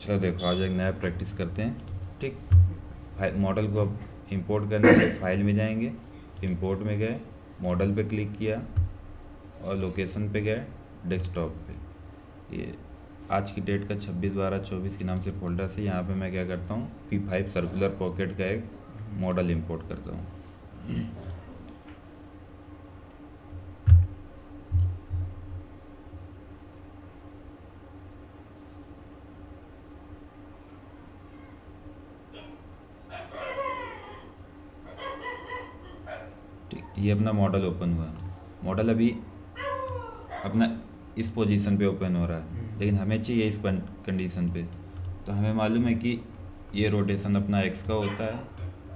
चलो देखो, आज एक नया प्रैक्टिस करते हैं। ठीक, मॉडल को अब इंपोर्ट करने के लिए फाइल में जाएंगे, इंपोर्ट में गए, मॉडल पे क्लिक किया और लोकेशन पे गए, डेस्कटॉप पे। ये आज की डेट का 26/12/24 के नाम से फोल्डर से यहाँ पे मैं क्या करता हूँ, P5 सर्कुलर पॉकेट का एक मॉडल इंपोर्ट करता हूँ। ठीक, ये अपना मॉडल ओपन हुआ। मॉडल अभी अपना इस पोजीशन पे ओपन हो रहा है, लेकिन हमें चाहिए इस कंडीशन पे। तो हमें मालूम है कि ये रोटेशन अपना एक्स का होता है,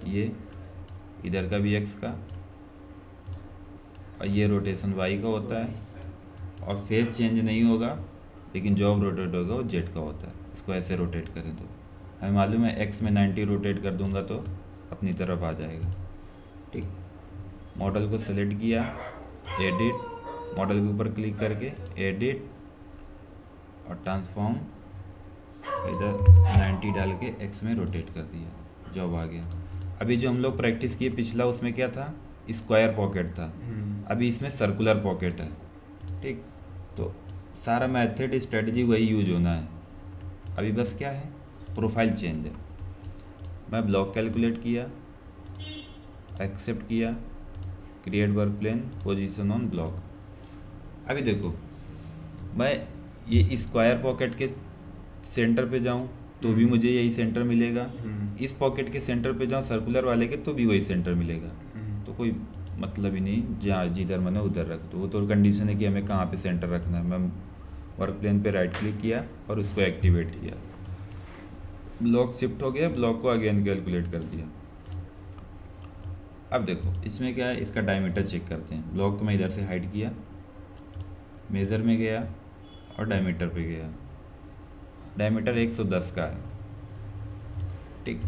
ये इधर का भी एक्स का, और ये रोटेशन वाई का होता है। और फेस चेंज नहीं होगा, लेकिन जॉब रोटेट होगा वो जेड का होता है। इसको ऐसे रोटेट करें तो हमें मालूम है एक्स में 90 रोटेट कर दूंगा तो अपनी तरफ आ जाएगा। ठीक, मॉडल को सेलेक्ट किया, एडिट, मॉडल के ऊपर क्लिक करके एडिट और ट्रांसफॉर्म, इधर 90 डाल के एक्स में रोटेट कर दिया, जॉब आ गया। अभी जो हम लोग प्रैक्टिस किए पिछला, उसमें क्या था, स्क्वायर पॉकेट था। अभी इसमें सर्कुलर पॉकेट है। ठीक, तो सारा मेथड स्ट्रेटजी वही यूज होना है। अभी बस क्या है, प्रोफाइल चेंज है। मैं ब्लॉक कैलकुलेट किया, एक्सेप्ट किया, create work plane, position on block. अभी देखो, मैं ये स्क्वायर पॉकेट के सेंटर पे जाऊं तो भी मुझे यही सेंटर मिलेगा, इस पॉकेट के सेंटर पे जाऊं सर्कुलर वाले के तो भी वही सेंटर मिलेगा। तो कोई मतलब ही नहीं, जहाँ जिधर मैंने उधर रख दो। वो तो कंडीशन है कि हमें कहाँ पे सेंटर रखना है। मैं वर्क प्लेन पे राइट क्लिक किया और उसको एक्टिवेट किया, ब्लॉक शिफ्ट हो गया, ब्लॉक को अगेन कैलकुलेट कर दिया। अब देखो इसमें क्या है, इसका डायमीटर चेक करते हैं। ब्लॉक को मैं इधर से हाइड किया, मेज़र में गया और डायमीटर पे गया। डायमीटर 110 का है। ठीक,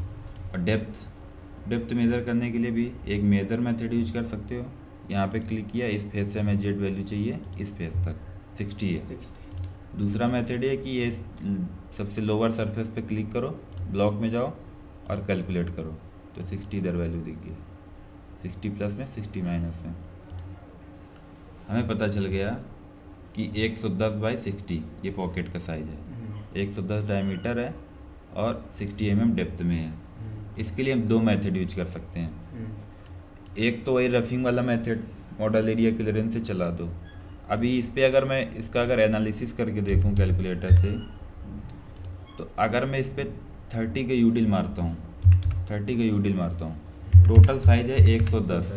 और डेप्थ मेज़र करने के लिए भी एक मेज़र मेथड यूज कर सकते हो। यहाँ पे क्लिक किया, इस फेस से हमें जेड वैल्यू चाहिए, इस फेस तक 60 है। दूसरा मेथड है कि ये सबसे लोअर सरफेस पे क्लिक करो, ब्लॉक में जाओ और कैलकुलेट करो, तो 60 इधर वैल्यू दिख गई, 60 प्लस में 60 माइनस में। हमें पता चल गया कि 110/60 ये पॉकेट का साइज़ है, 110 डायमीटर है और 60 mm डेप्थ में है। इसके लिए हम दो मेथड यूज कर सकते हैं। एक तो वही रफिंग वाला मेथड, मॉडल एरिया क्लियरेंस से चला दो। अभी इस पे अगर मैं इसका अगर एनालिसिस करके देखूं कैलकुलेटर से, तो अगर मैं इस पे 30 का यूडिल मारता हूँ, 30 का यूडिल मारता हूँ, टोटल साइज है 110।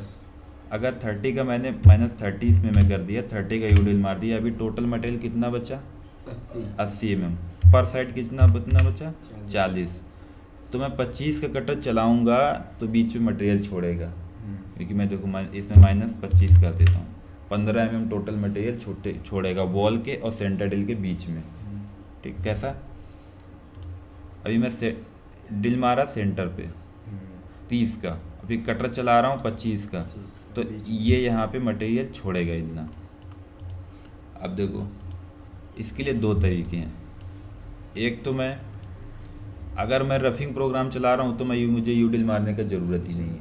अगर 30 का मैंने -30 इसमें मैं कर दिया, 30 का यूडिल मार दिया, अभी टोटल मटेरियल कितना बचा, 80 mm पर साइड। कितना बचा, 40। तो मैं 25 का कटर चलाऊंगा तो बीच में मटेरियल छोड़ेगा, क्योंकि मैं देखो इसमें -25 कर देता हूँ, 15 mm टोटल मटेरियल छोड़ेगा वॉल के और सेंटर ड्रिल के बीच में। ठीक, कैसा, अभी मैं ड्रिल मारा सेंटर पे 30 का, अभी कटर चला रहा हूँ 25 का, तो ये यहाँ पे मटेरियल छोड़ेगा इतना। अब देखो इसके लिए दो तरीके हैं। एक तो मैं अगर मैं रफिंग प्रोग्राम चला रहा हूँ तो मुझे यूडिल मारने का ज़रूरत ही नहीं है।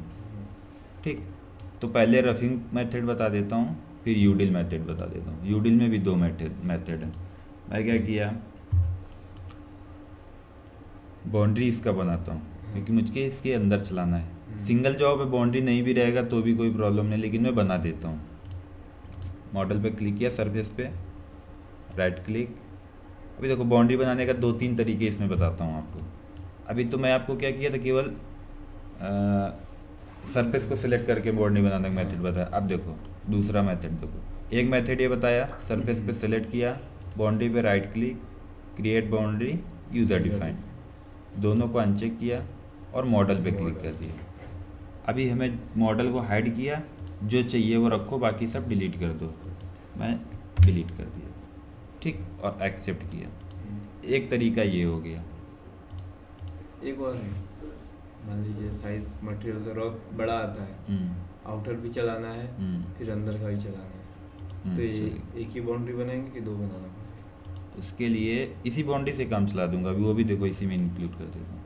ठीक, तो पहले रफिंग मेथड बता देता हूँ, फिर यूडिल मेथड बता देता हूँ। यूडिल में भी दो मेथड है। मैं क्या किया, बाउंड्री इसका बनाता हूँ, क्योंकि मुझे इसके अंदर चलाना है। सिंगल जॉब पे बाउंड्री नहीं भी रहेगा तो भी कोई प्रॉब्लम नहीं, लेकिन मैं बना देता हूँ। मॉडल पे क्लिक किया, सरफेस पे राइट क्लिक। अभी देखो बाउंड्री बनाने का 2-3 तरीके इसमें बताता हूँ आपको। अभी तो मैं आपको क्या किया था, केवल सरफेस को सिलेक्ट करके बाउंड्री बनाने का मेथड बताया। अब देखो दूसरा मेथड देखो, एक मेथड ये बताया, सरफेस पे सिलेक्ट किया, बाउंड्री पे right click, create boundary user defined, दोनों को अनचेक किया और मॉडल पे क्लिक कर दिया। अभी हमें मॉडल को हाइड किया, जो चाहिए वो रखो, बाकी सब डिलीट कर दो। मैं डिलीट कर दिया। ठीक, और एक्सेप्ट किया। एक तरीका ये हो गया। एक और है, मान लीजिए साइज मटेरियल तो रॉक बड़ा आता है, आउटर भी चलाना है, फिर अंदर का भी चलाना है, तो ये एक ही बाउंड्री बनाएंगे कि दो बनाना पड़ेगा? उसके लिए इसी बाउंड्री से काम चला दूंगा अभी, वो भी देखो इसी में इंक्लूड कर देता हूँ।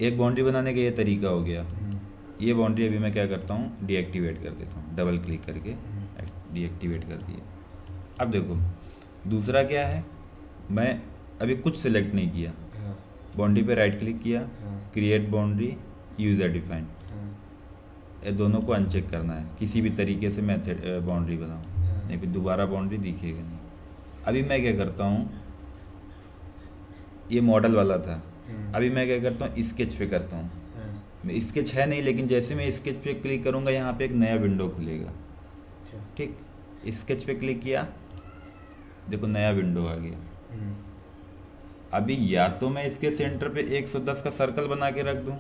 एक बाउंड्री बनाने का ये तरीका हो गया। ये बाउंड्री अभी मैं क्या करता हूँ, डीएक्टिवेट कर देता हूँ, डबल क्लिक करके डीएक्टिवेट कर दिया। अब देखो दूसरा क्या है, मैं अभी कुछ सिलेक्ट नहीं किया, बाउंड्री पे राइट क्लिक किया, क्रिएट बाउंड्री, यूज़र डिफाइंड, ये दोनों को अनचेक करना है। किसी भी तरीके से मेथड बाउंड्री बनाऊँ, नहीं फिर दोबारा बाउंड्री दिखेगा नहीं। अभी मैं क्या करता हूँ, ये मॉडल वाला था, अभी मैं क्या करता हूँ, स्केच पे करता हूँ। मैं स्केच है नहीं, लेकिन जैसे मैं स्केच पे क्लिक करूँगा यहाँ पे एक नया विंडो खुलेगा। ठीक, स्केच पे क्लिक किया, देखो नया विंडो आ गया। अभी या तो मैं इसके सेंटर पे 110 का सर्कल बना के रख दूं,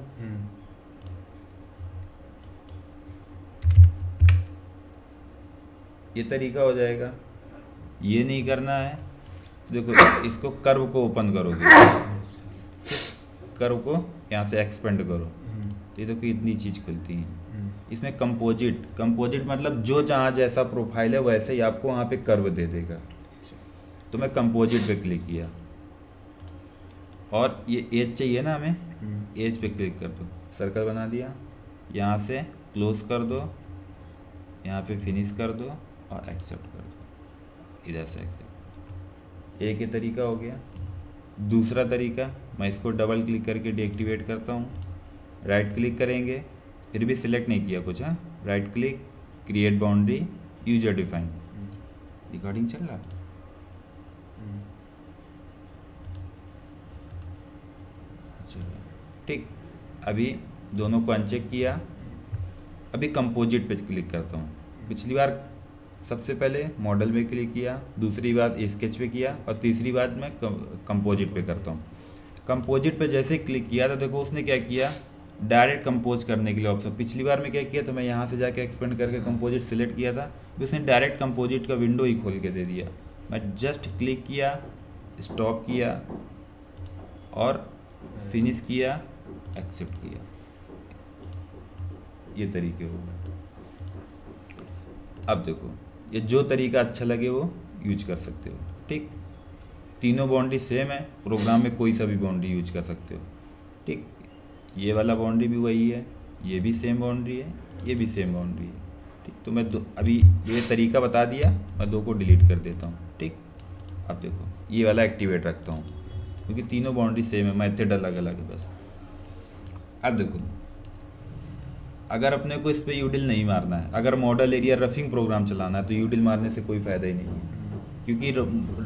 ये तरीका हो जाएगा। ये नहीं करना है तो देखो इसको कर्व को ओपन करोगे, कर्व को यहाँ से एक्सपेंड करो, तो ये देखो इतनी चीज़ खुलती है। इसमें कंपोजिट मतलब जो जहाँ जैसा प्रोफाइल है वैसे ही आपको वहाँ पे कर्व दे देगा। तो मैं कंपोजिट पे क्लिक किया और ये एज चाहिए ना हमें, एज पे क्लिक कर दो, सर्कल बना दिया, यहाँ से क्लोज कर दो, यहाँ पे फिनिश कर दो और एक्सेप्ट कर दो, इधर से एक्सेप्ट। एक ही तरीका हो गया। दूसरा तरीका, मैं इसको डबल क्लिक करके डीएक्टिवेट करता हूँ, राइट क्लिक करेंगे, फिर भी सिलेक्ट नहीं किया कुछ, हाँ, right click, create boundary, user define. Recording चल रहा, ठीक। अभी दोनों को अनचेक किया, अभी कंपोजिट पे क्लिक करता हूँ। पिछली बार सबसे पहले मॉडल पे क्लिक किया, दूसरी बार स्केच पे किया और तीसरी बार मैं कंपोजिट पे करता हूँ। कंपोजिट पे जैसे क्लिक किया तो देखो उसने क्या किया, डायरेक्ट कंपोज करने के लिए ऑप्शन। पिछली बार में क्या किया, तो मैं यहाँ से जाके एक्सपेंड करके कंपोजिट सिलेक्ट किया था, तो उसने डायरेक्ट कंपोजिट का विंडो ही खोल के दे दिया। मैं जस्ट क्लिक किया, स्टॉप किया और फिनिश किया, एक्सेप्ट किया, ये तरीके हो गए। अब देखो ये जो तरीका अच्छा लगे वो यूज कर सकते हो, ठीक। तीनों बाउंड्री सेम है, प्रोग्राम में कोई सा भी बाउंड्री यूज कर सकते हो, ठीक। ये वाला बाउंड्री भी वही है, ये भी सेम बाउंड्री है, ये भी सेम बाउंड्री है, ठीक। तो मैं अभी ये तरीका बता दिया, मैं दो को डिलीट कर देता हूँ, ठीक। अब देखो ये वाला एक्टिवेट रखता हूँ क्योंकि तीनों बाउंड्री सेम है, मेथड अलग अलग है बस। अब देखो अगर अपने को इस पर यूडिल नहीं मारना है, अगर मॉडल एरिया रफिंग प्रोग्राम चलाना है तो यूडिल मारने से कोई फ़ायदा ही नहीं है, क्योंकि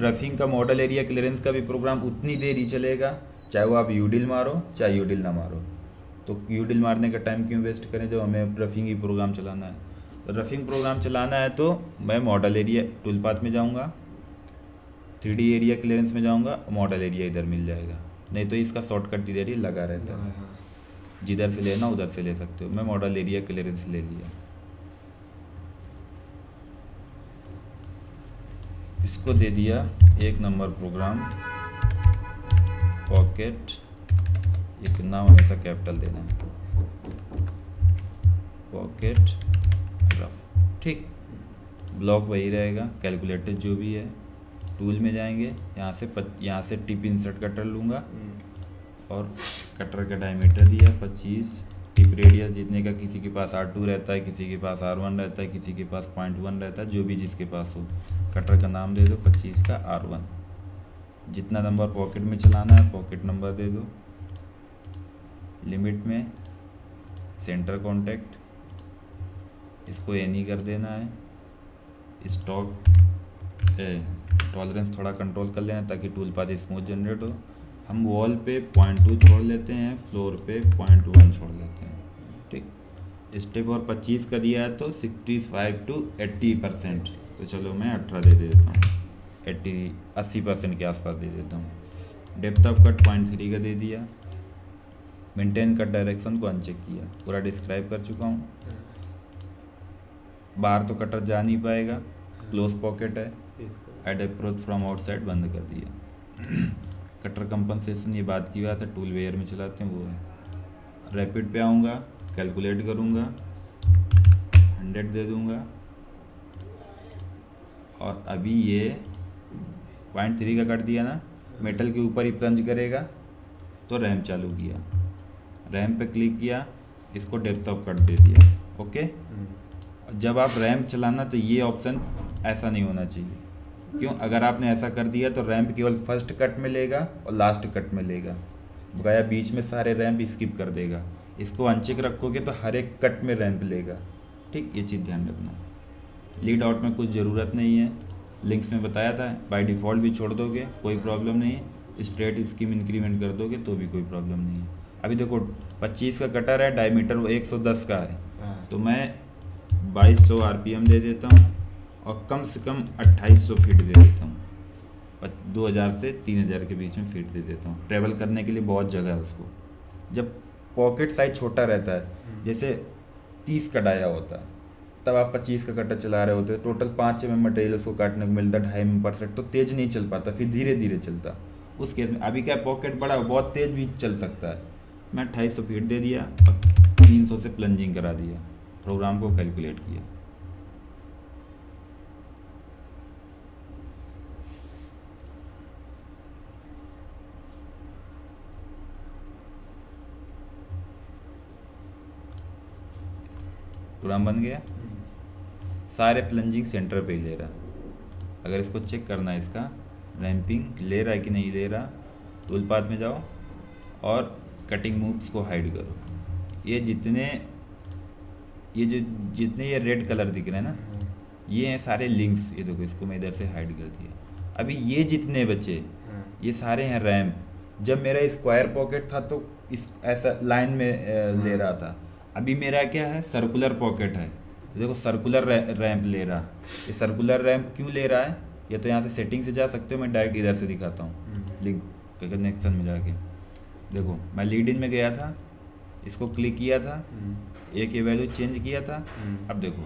रफिंग का मॉडल एरिया क्लियरेंस का भी प्रोग्राम उतनी देर ही चलेगा, चाहे वो आप यूडिल मारो चाहे यूडिल ना मारो। तो यूडिल मारने का टाइम क्यों वेस्ट करें जब हमें रफिंग ही प्रोग्राम चलाना है। तो रफिंग प्रोग्राम चलाना है तो मैं मॉडल एरिया टूल पाथ में जाऊँगा, 3D एरिया क्लियरेंस में जाऊँगा, मॉडल एरिया इधर मिल जाएगा। नहीं तो इसका शॉर्टकट इधर ही लगा रहता है, जिधर से लेना उधर से ले सकते हो। मैं मॉडल एरिया क्लियरेंस ले लिया, इसको दे दिया 1 नंबर प्रोग्राम पॉकेट, एक नाम हमेशा कैपिटल देना है, पॉकेट रफ, ठीक। ब्लॉक वही रहेगा, कैलकुलेटर जो भी है। टूल में जाएंगे, यहाँ से टिप इंसर्ट कटर लूँगा और कटर का डायमीटर दिया 25, टिप रेडियस जितने का, किसी के पास R2 रहता है, किसी के पास R1 रहता है, किसी के पास 0.1 रहता है, जो भी जिसके पास हो। कटर का नाम दे दो 25 का R1। जितना नंबर पॉकेट में चलाना है पॉकेट नंबर दे दो। लिमिट में सेंटर कॉन्टैक्ट, इसको एनी कर देना है। स्टॉक टॉलरेंस थोड़ा कंट्रोल कर लेना ताकि टूल पाथ स्मूथ जनरेट हो। हम वॉल पे 0.2 छोड़ लेते हैं, फ्लोर पे 0.1 छोड़ लेते हैं, ठीक। स्टेप और 25 का दिया है तो 65 to 80%, तो चलो मैं 18 दे देता हूँ, 80% के आसपास दे देता हूँ। डेप्थ ऑफ कट 0.3 का दे दिया। मेंटेन कट डायरेक्शन को अनचेक किया, पूरा डिस्क्राइब कर चुका हूँ। बाहर तो कटर जा नहीं पाएगा, क्लोज पॉकेट है। एड अप्रोच फ्रॉम आउटसाइड बंद कर दिया। कटर कंपनसेशन ये बात की बात है, टूल वेयर में चलाते हैं वो है। रैपिड पे आऊँगा, कैलकुलेट करूँगा, 100 दे दूँगा और अभी ये 0.3 का कट दिया ना, मेटल के ऊपर ही प्लंज करेगा, तो रैम चालू किया, रैम पे क्लिक किया, इसको डेप्थ ऑफ कट दे दिया। ओके, जब आप रैम चलाना तो ये ऑप्शन ऐसा नहीं होना चाहिए। क्यों? अगर आपने ऐसा कर दिया तो रैम्प केवल फर्स्ट कट में लेगा और लास्ट कट में लेगा, बकाया बीच में सारे रैम्प स्किप कर देगा। इसको अनचेक रखोगे तो हर एक कट में रैम्प लेगा। ठीक, ये चीज़ ध्यान रखना। लीड आउट में कुछ ज़रूरत नहीं है, लिंक्स में बताया था, बाय डिफ़ॉल्ट भी छोड़ दोगे कोई प्रॉब्लम नहीं है, स्ट्रेट स्कीम इंक्रीमेंट कर दोगे तो भी कोई प्रॉब्लम नहीं है। अभी देखो 25 का कटर है, डायमीटर 110 का है, तो मैं 2200 RPM दे देता हूँ और कम से कम 2800 फीट दे देता हूँ। 2000 से 3000 के बीच में फीट दे देता हूँ। ट्रैवल करने के लिए बहुत जगह है उसको। जब पॉकेट साइज छोटा रहता है, जैसे 30 का डाया होता है, तब आप 25 का कटर चला रहे होते, टोटल 5 mm मटेरियल उसको काटने को मिलता, 2.5 mm/सेट, तो तेज़ नहीं चल पाता, फिर धीरे धीरे चलता। उस केस में अभी क्या पॉकेट बड़ा, बहुत तेज़ भी चल सकता है। मैं 2800 फीट दे दिया और 300 से प्लंजिंग करा दिया, प्रोग्राम को कैलकुलेट किया। प्रोग्राम बन गया, सारे प्लंजिंग सेंटर पे ही ले रहा। अगर इसको चेक करना है, इसका रैम्पिंग ले रहा है कि नहीं ले रहा, टूल पाथ में जाओ और कटिंग मूव्स को हाइड करो। ये जितने ये रेड कलर दिख रहे हैं ना, ये हैं सारे लिंक्स। ये देखो, इसको मैं इधर से हाइड कर दिया। अभी ये जितने बचे, ये सारे हैं रैम्प। जब मेरा स्क्वायर पॉकेट था तो इस ऐसा लाइन में ले रहा था। अभी मेरा क्या है, सर्कुलर पॉकेट है, देखो सर्कुलर रैंप ले रहा। ये सर्कुलर रैंप क्यों ले रहा है, ये तो यहाँ से सेटिंग से जा सकते हो, मैं डायरेक्ट इधर से दिखाता हूँ। लिंक कनेक्शन में जाके देखो, मैं लीड इन में गया था, इसको क्लिक किया था, एक ये वैल्यू चेंज किया था। अब देखो,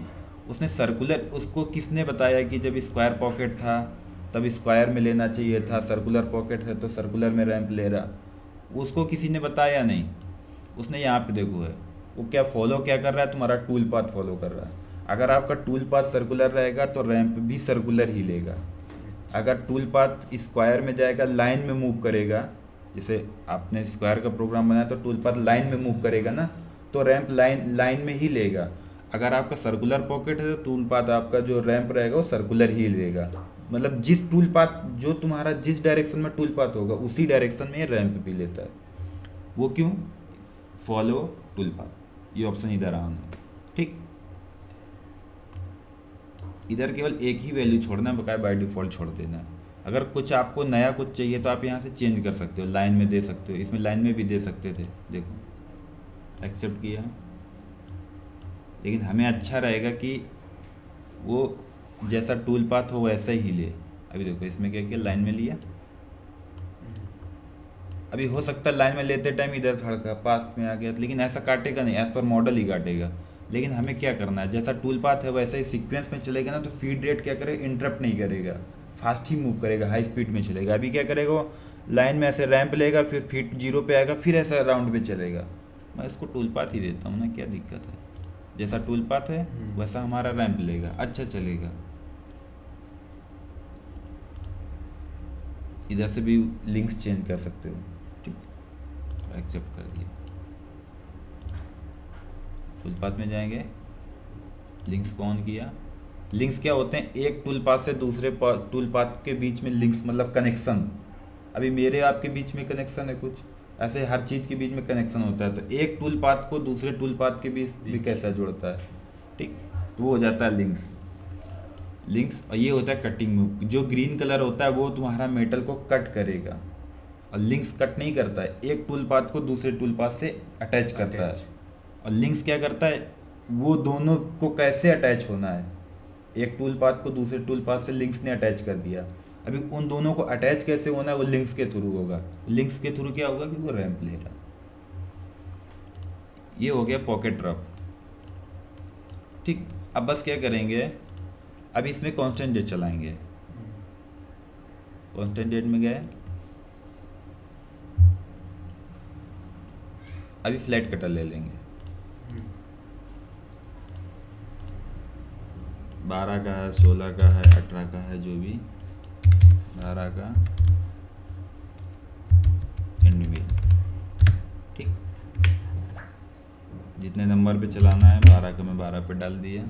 उसने सर्कुलर, उसको किसने बताया कि जब स्क्वायर पॉकेट था तब स्क्वायर में लेना चाहिए था, सर्कुलर पॉकेट है तो सर्कुलर में रैंप ले रहा, उसको किसी ने बताया नहीं। उसने यहाँ पे देखो है, वो क्या फॉलो क्या कर रहा है, तुम्हारा टूल पाथ फॉलो कर रहा है। अगर आपका टूल पाथ सर्कुलर रहेगा तो रैंप भी सर्कुलर ही लेगा। अगर टूल पाथ स्क्वायर में जाएगा, लाइन में मूव करेगा, जैसे आपने स्क्वायर का प्रोग्राम बनाया तो टूल पाथ लाइन में मूव करेगा ना, तो रैंप लाइन में ही लेगा। अगर आपका सर्कुलर पॉकेट है तो टूल पाथ आपका जो रैंप रहेगा वो सर्कुलर ही लेगा। मतलब जिस टूल पाथ, जो तुम्हारा जिस डायरेक्शन में टूल पाथ होगा उसी डायरेक्शन में रैंप भी लेता है। वो क्यों? फॉलो टूल पाथ, ये ऑप्शन इधर आना है। ठीक, इधर केवल एक ही वैल्यू छोड़ना है, बकाया बाय डिफ़ॉल्ट छोड़ देना है। अगर कुछ आपको नया कुछ चाहिए तो आप यहाँ से चेंज कर सकते हो, लाइन में दे सकते हो, इसमें लाइन में भी दे सकते थे। देखो एक्सेप्ट किया, लेकिन हमें अच्छा रहेगा कि वो जैसा टूल पाथ हो वैसा ही ले। अभी देखो इसमें क्या किया, लाइन में लिया। अभी हो सकता है लाइन में लेते टाइम इधर खड़का पास में आ गया, लेकिन ऐसा काटेगा नहीं, एज पर मॉडल ही काटेगा। लेकिन हमें क्या करना है, जैसा टूल पाथ है वैसा ही सीक्वेंस में चलेगा ना, तो फीड रेट क्या करेगा, इंटरप्ट नहीं करेगा, फास्ट ही मूव करेगा, हाई स्पीड में चलेगा। अभी क्या करेगा, वो लाइन में ऐसे रैंप लेगा, फिर फीट 0 पे आएगा, फिर ऐसा राउंड पे चलेगा। मैं इसको टूल पाथ ही देता हूँ ना, क्या दिक्कत है। जैसा टूल पाथ है वैसा हमारा रैंप लेगा, अच्छा चलेगा। इधर से भी लिंक्स चेंज कर सकते हो। ठीक, एक्सेप्ट कर दिया। टूल पाथ में जाएंगे, लिंक्स को ऑन किया। लिंक्स क्या होते हैं, एक टूल पाथ से दूसरे टूल पाथ के बीच में लिंक्स, मतलब कनेक्शन। अभी मेरे आपके बीच में कनेक्शन है कुछ, ऐसे हर चीज़ के बीच में कनेक्शन होता है। तो एक टूल पाथ को दूसरे टूल पाथ के बीच भी कैसा जोड़ता है। ठीक, तो वो हो जाता है लिंक्स। और ये होता है कटिंग मूव। जो ग्रीन कलर होता है वो तुम्हारा मेटल को कट करेगा, और लिंक्स कट नहीं करता है, एक टूल पाथ को दूसरे टूल पाथ से अटैच करता है। और लिंक्स क्या करता है, वो दोनों को कैसे अटैच होना है, एक टूल पाथ को दूसरे टूल पाथ से लिंक्स ने अटैच कर दिया, अभी उन दोनों को अटैच कैसे होना है वो लिंक्स के थ्रू होगा। लिंक्स के थ्रू क्या होगा कि वो रैंप ले रहा। ये हो गया पॉकेट ड्रॉप। ठीक, अब बस क्या करेंगे, अब इसमें कांस्टेंट डेट चलाएंगे। कांस्टेंट डेट में गए, अभी फ्लैट कटर ले लेंगे। 12 का है, 16 का है, 18 का है, जो भी 12 का एंड में, ठीक। जितने नंबर पे चलाना है 12 का मैं 12 पे डाल दिया।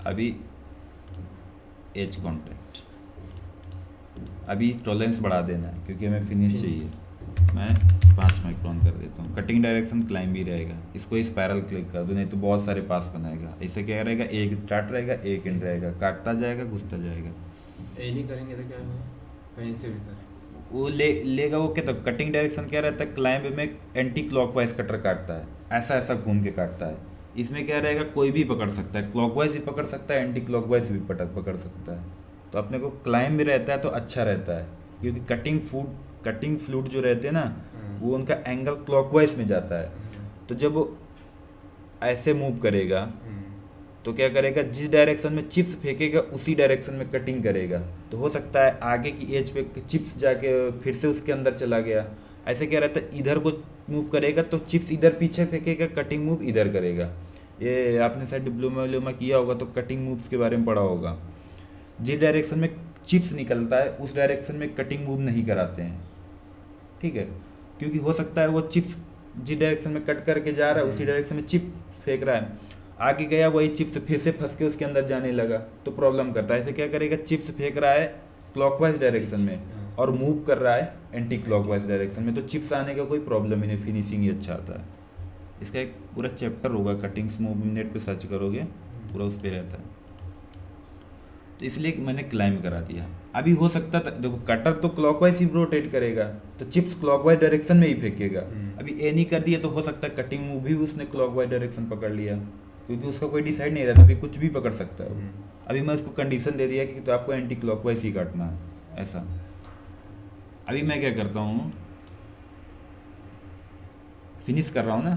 अभी एज कॉन्टैक्ट, अभी टॉलरेंस बढ़ा देना है क्योंकि हमें फिनिश चाहिए। मैं 5 माइक्रोन कर देता हूँ। कटिंग डायरेक्शन क्लाइंब भी रहेगा, इसको स्पायरल क्लिक कर दो, नहीं तो बहुत सारे पास बनाएगा। इससे क्या रहेगा, एक स्टार्ट रहेगा, एक एंड रहेगा, काटता जाएगा, घुसता जाएगा। ये नहीं करेंगे तो क्या होगा, कहीं से भी कर वो लेगा वो क्या, तो कटिंग डायरेक्शन क्या रहता है, क्लाइंब में एंटी क्लॉकवाइज कटर काटता है, ऐसा ऐसा घूम के काटता है। इसमें क्या रहेगा, कोई भी पकड़ सकता है, क्लॉकवाइज भी पकड़ सकता है, एंटी क्लॉकवाइज भी पकड़ सकता है। तो अपने को क्लाइंब भी रहता है तो अच्छा रहता है, क्योंकि कटिंग फ्लूट जो रहते हैं ना, वो उनका एंगल क्लॉकवाइज में जाता है। तो जब वो ऐसे मूव करेगा तो क्या करेगा, जिस डायरेक्शन में चिप्स फेंकेगा उसी डायरेक्शन में कटिंग करेगा। तो हो सकता है आगे की एज पे चिप्स जाके फिर से उसके अंदर चला गया। ऐसे क्या रहता है, इधर को मूव करेगा तो चिप्स इधर पीछे फेंकेगा, कटिंग मूव इधर करेगा। ये आपने शायद डिप्लोमा किया होगा तो कटिंग मूव्स के बारे में पढ़ा होगा। जिस डायरेक्शन में चिप्स निकलता है उस डायरेक्शन में कटिंग मूव नहीं कराते हैं, ठीक है। क्योंकि हो सकता है वो चिप्स जिस डायरेक्शन में कट करके जा रहा है उसी डायरेक्शन में चिप फेंक रहा है, आगे गया वही चिप्स फिर से फंस के उसके अंदर जाने लगा तो प्रॉब्लम करता है। ऐसे क्या करेगा, चिप्स फेंक रहा है क्लॉकवाइज डायरेक्शन में और मूव कर रहा है एंटी क्लॉकवाइज डायरेक्शन में, तो चिप्स आने का कोई प्रॉब्लम ही नहीं, फिनिशिंग ही अच्छा आता है। इसका एक पूरा चैप्टर होगा, कटिंग्स मूव, नेट पे सर्च करोगे पूरा उस पर रहता है। तो इसलिए मैंने क्लाइंब करा दिया। अभी हो सकता था, देखो कटर तो क्लॉकवाइज ही रोटेट करेगा तो चिप्स क्लॉकवाइज डायरेक्शन में ही फेंकेगा। अभी ए नहीं कर दिया तो हो सकता है कटिंग मूव भी उसने क्लॉकवाइज डायरेक्शन पकड़ लिया, क्योंकि उसका कोई डिसाइड नहीं रहता, अभी कुछ भी पकड़ सकता है वो। अभी मैं उसको कंडीशन दे दिया कि तो आपको एंटी क्लॉकवाइज ही काटना है, ऐसा। अभी मैं क्या करता हूँ, फिनिश कर रहा हूँ ना,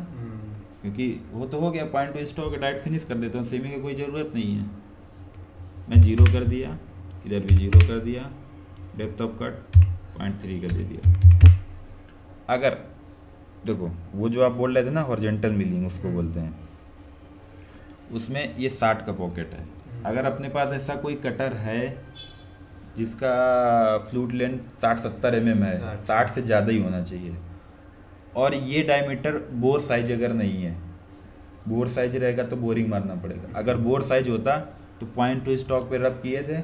क्योंकि वो तो हो गया, point two stock direct finish कर देता हूँ, सेविंग की कोई ज़रूरत नहीं है। मैं 0 कर दिया, इधर भी 0 कर दिया, डेप्थ ऑफ कट 0.3 का दे दिया। अगर देखो वो जो आप बोल रहे थे ना हॉरिजॉन्टल मिलिंग उसको बोलते हैं, उसमें ये 60 का पॉकेट है। अगर अपने पास ऐसा कोई कटर है जिसका फ्लूट लेंथ 60-70 mm है, 60 से ज़्यादा ही होना चाहिए, और ये डायमीटर बोर साइज अगर नहीं है, बोर साइज रहेगा तो बोरिंग मारना पड़ेगा। अगर बोर साइज होता तो पॉइंट टू स्टॉक पे रब किए थे,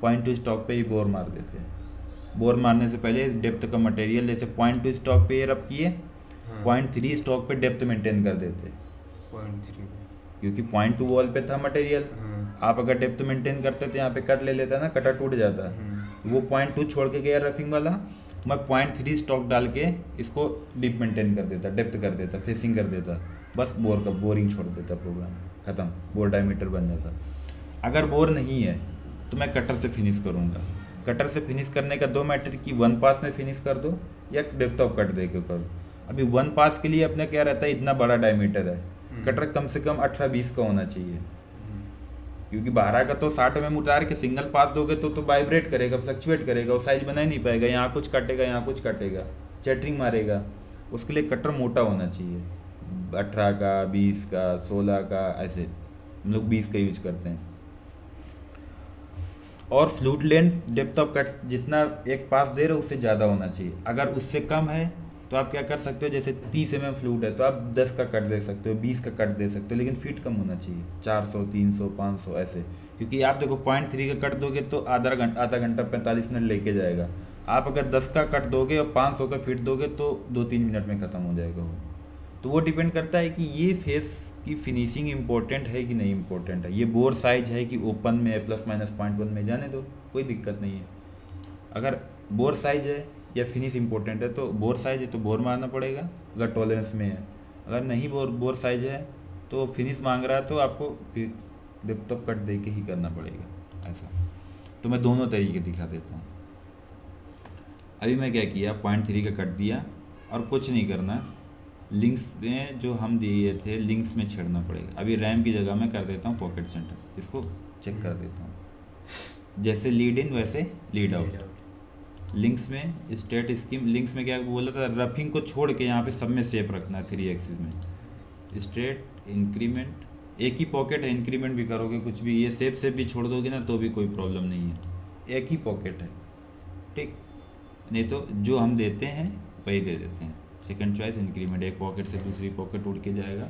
पॉइंट टू स्टॉक पे ही बोर मार देते। बोर मारने से पहले डेप्थ का मटेरियल, जैसे पॉइंट टू स्टॉक पे ये रब किए, 0.3 स्टॉक पे डेप्थ मेंटेन कर देते, 0.3 क्योंकि पॉइंट टू वॉल पे था मटेरियल। आप अगर डेप्थ मेंटेन करते तो यहाँ पे कट ले लेता ना, कटर टूट जाता। वो 0.2 छोड़ के गया रफिंग वाला, मैं 0.3 स्टॉक डाल के इसको डीप मेंटेन कर देता, डेप्थ कर देता, फेसिंग कर देता, बस बोर का बोरिंग छोड़ देता, प्रोग्राम ख़त्म, बोर डायमीटर बन जाता। अगर बोर नहीं है तो मैं कटर से फिनिश करूँगा। कटर से फिनिश करने का 2 मैटर की 1 पास में फिनिश कर दो या डेप्थ ऑफ कट दे के कर दो। अभी 1 पास के लिए अपने क्या रहता है, इतना बड़ा डायमीटर है, कटर कम से कम 18-20 का होना चाहिए, क्योंकि 12 का तो 60 mm उतार के सिंगल पास दोगे तो वाइब्रेट करेगा, फ्लक्चुएट करेगा, वो साइज बना ही नहीं पाएगा, यहाँ कुछ काटेगा, यहाँ कुछ काटेगा, चैटरिंग मारेगा। उसके लिए कटर मोटा होना चाहिए, 18 का, 20 का, 16 का, ऐसे हम लोग 20 का यूज करते हैं। और flute length depth of cut जितना एक पास दे रहे हो उससे ज़्यादा होना चाहिए। अगर उससे कम है तो आप क्या कर सकते हो, जैसे 30 mm फ्लूट है तो आप 10 का कट दे सकते हो, 20 का कट दे सकते हो, लेकिन फीट कम होना चाहिए, 400, 300, 500 ऐसे। क्योंकि आप देखो 0.3 का कट दोगे तो आधा घंटा 45 मिनट लेके जाएगा। आप अगर 10 का कट दोगे और 500 का फीट दोगे तो 2-3 मिनट में ख़त्म हो जाएगा वो। तो वो डिपेंड करता है कि ये फेस की फिनिशिंग इम्पोर्टेंट है कि नहीं इम्पोर्टेंट है, ये बोर साइज है कि ओपन में है, ±0.1 में, जाने दो, कोई दिक्कत नहीं है। अगर बोर साइज है या फिनिश इम्पोर्टेंट है तो बोर साइज है तो बोर मारना पड़ेगा, अगर टॉलरेंस में है। अगर नहीं बोर साइज है तो फिनिश मांग रहा है तो आपको फिर डेप्थ ऑफ कट दे के ही करना पड़ेगा, ऐसा। तो मैं दोनों तरीके दिखा देता हूँ। अभी मैं क्या किया, 0.3 का कट दिया और कुछ नहीं करना, लिंक्स में जो हम दिए थे लिंक्स में छेड़ना पड़ेगा। अभी रैम की जगह मैं कर देता हूँ पॉकेट सेंटर, इसको चेक कर देता हूँ, जैसे लीड इन वैसे लीड आउट। लिंक्स में स्टेट स्कीम, लिंक्स में क्या बोला था, रफिंग को छोड़ के यहाँ पे सब में सेफ रखना है 3 एक्सिस में, स्ट्रेट, इंक्रीमेंट, एक ही पॉकेट है, इंक्रीमेंट भी करोगे कुछ भी, ये सेप से भी छोड़ दोगे ना तो भी कोई प्रॉब्लम नहीं है, एक ही पॉकेट है, ठीक। नहीं तो जो हम देते हैं वही दे देते हैं। सेकंड चॉइस इंक्रीमेंट, एक पॉकेट से दूसरी पॉकेट उड़ के जाएगा,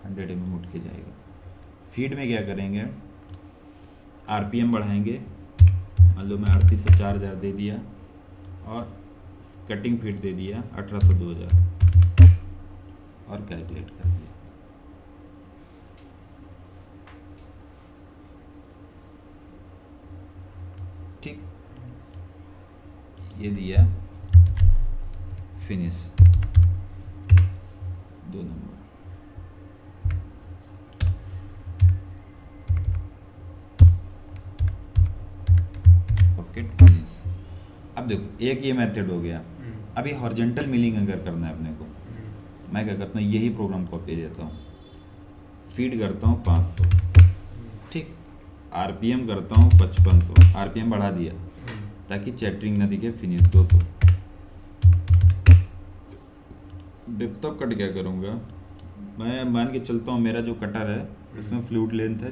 100 mm उड़ के जाएगा। फीड में क्या करेंगे, आरपीएम बढ़ाएंगे, मान लो मैं 38 से 4000 दे दिया और कटिंग फीड दे दिया 1800 2000 और कैलकुलेट कर दिया। ठीक, ये दिया, फिनिश, 2 नंबर। Pocket finish. अब देखो एक ये मेथड हो गया। अभी हॉरिजॉन्टल मिलिंग अगर करना है अपने को, मैं क्या करता हूँ, यही प्रोग्राम कॉपी देता हूँ, फीड करता हूँ 500, ठीक, आरपीएम करता हूँ 5500, आरपीएम बढ़ा दिया ताकि चैटरिंग ना दिखे, फिनिश 200। डेप्थ ऑफ कट क्या करूँगा, मैं मान के चलता हूँ मेरा जो कटर है उसमें फ्लूइड लेंथ है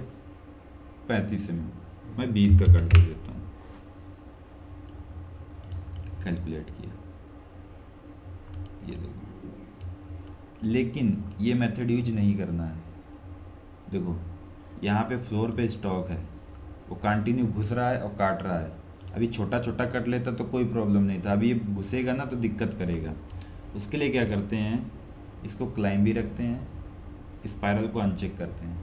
35 mm, मैं 20 का कट दे देता हूँ, कैलकुलेट किया, ये देखो। लेकिन ये मेथड यूज नहीं करना है। देखो यहाँ पे फ्लोर पे स्टॉक है, वो कंटिन्यू घुस रहा है और काट रहा है। अभी छोटा छोटा कट लेता तो कोई प्रॉब्लम नहीं था, अभी ये घुसेगा ना तो दिक्कत करेगा। उसके लिए क्या करते हैं, इसको क्लाइंब भी रखते हैं, स्पाइरल को अनचेक करते हैं।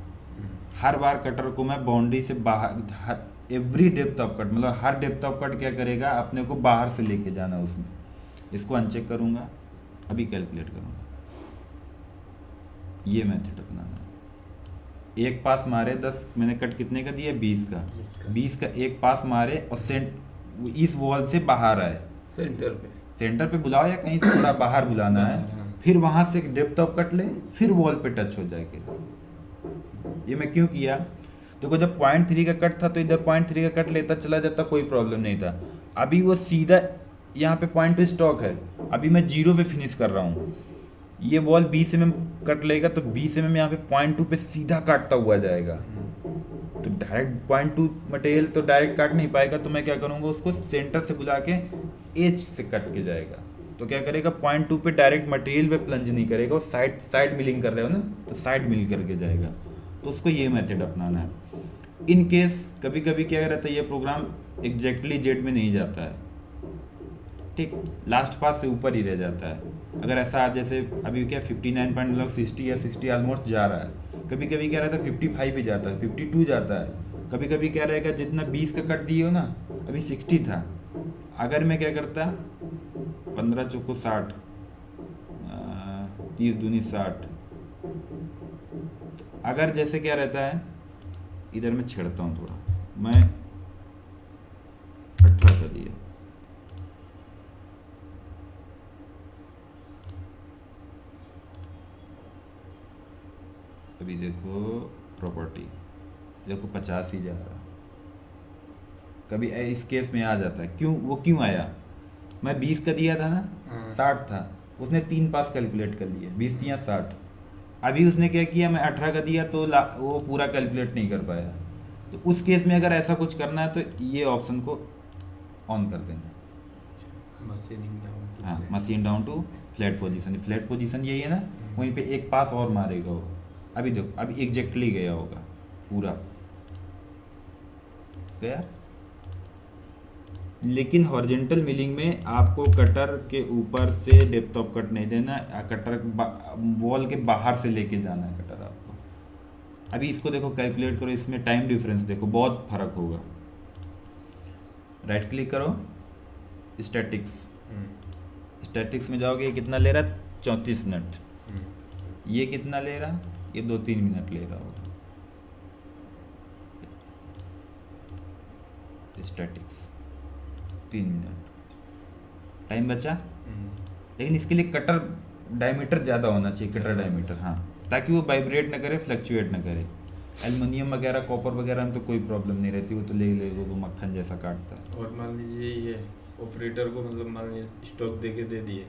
हर बार कटर को मैं बाउंड्री से बाहर, एवरी डेप्थ ऑफ कट, मतलब हर डेप्थ ऑफ कट क्या करेगा, अपने को बाहर से लेके जाना उसमें। इसको अनचेक करूँगा, अभी कैलकुलेट करूँगा, ये मेथड अपनाना है। एक पास मारे 10, मैंने कट कितने का दिया, 20 का, 20 का एक पास मारे और इस वॉल से बाहर आए, सेंटर पे बुलाओ या कहीं थोड़ा बाहर बुलाना है, फिर वहाँ से डेप्थ ऑफ कट ले, फिर वॉल पे टच हो जाएगा। ये मैं क्यों किया, देखो जब 0.3 का कट था तो इधर 0.3 का कट लेता चला जाता, कोई प्रॉब्लम नहीं था। अभी वो सीधा यहाँ पे 0.2 स्टॉक है, अभी मैं 0 पे फिनिश कर रहा हूँ, ये बॉल 20 mm कट लेगा तो 20 mm यहाँ पे 0.2 पे सीधा काटता हुआ जाएगा, तो डायरेक्ट 0.2 मटेरियल तो डायरेक्ट काट नहीं पाएगा, तो मैं क्या करूँगा, उसको सेंटर से बुला के एज से कट के जाएगा। तो क्या करेगा, 0.2 पे डायरेक्ट मटेरियल पे प्लंज नहीं करेगा, वो साइड मिलिंग कर रहे हो ना, तो साइड मिल करके जाएगा। तो उसको ये मेथड अपनाना है। इन केस कभी कभी क्या रहता है, ये प्रोग्राम एग्जैक्टली जेड में नहीं जाता है, ठीक, लास्ट पास से ऊपर ही रह जाता है। अगर ऐसा जैसे अभी क्या 59.60 या 60 ऑलमोस्ट जा रहा है, कभी कभी क्या रहता है 55 भी जाता है, 52 जाता है, कभी कभी क्या रहेगा, जितना 20 का कट दिए हो ना, अभी 60 था, अगर मैं क्या करता 15 चौको 60, 30 दूनी 60, अगर जैसे क्या रहता है, इधर मैं छेड़ता हूँ थोड़ा, मैं 18 का दिया, अभी देखो प्रॉपर्टी, देखो 50 ही जा रहा, कभी इस केस में आ जाता है। क्यों, वो क्यों आया, मैं 20 का दिया था ना, 60 था, उसने 3 पास कैलकुलेट कर लिए, 20 या 60। अभी उसने क्या किया, मैं 18 का दिया तो वो पूरा कैलकुलेट नहीं कर पाया। तो उस केस में अगर ऐसा कुछ करना है तो ये ऑप्शन को ऑन कर देना, हाँ, machine down to flat position. Flat position यही है ना, वहीं पे एक पास और मारेगा वो। अभी देखो, अभी एग्जैक्टली गया होगा, पूरा गया। लेकिन हॉरिजॉन्टल मिलिंग में आपको कटर के ऊपर से डेप्थ ऑफ कट नहीं देना, कटर वॉल के बाहर से लेके जाना है कटर आपको। अभी इसको देखो, कैलकुलेट करो, इसमें टाइम डिफरेंस देखो, बहुत फर्क होगा। राइट क्लिक करो, स्टैटिक्स, स्टैटिक्स में जाओगे, ये कितना ले रहा है, 34 मिनट, ये कितना ले रहा, ये 2-3 मिनट ले रहा होगा। स्टैटिक्स 3 मिनट टाइम बचा, लेकिन इसके लिए कटर डायमीटर ज़्यादा होना चाहिए, कटर डायमीटर, हाँ, ताकि वो वाइब्रेट ना करे, फ्लक्चुएट ना करे। एल्युमिनियम वगैरह, कॉपर वगैरह में तो कोई प्रॉब्लम नहीं रहती, वो तो ले वो तो मक्खन जैसा काटता है। और मान लीजिए ये ऑपरेटर को, मतलब मान लीजिए स्टॉक दे के दे दिए,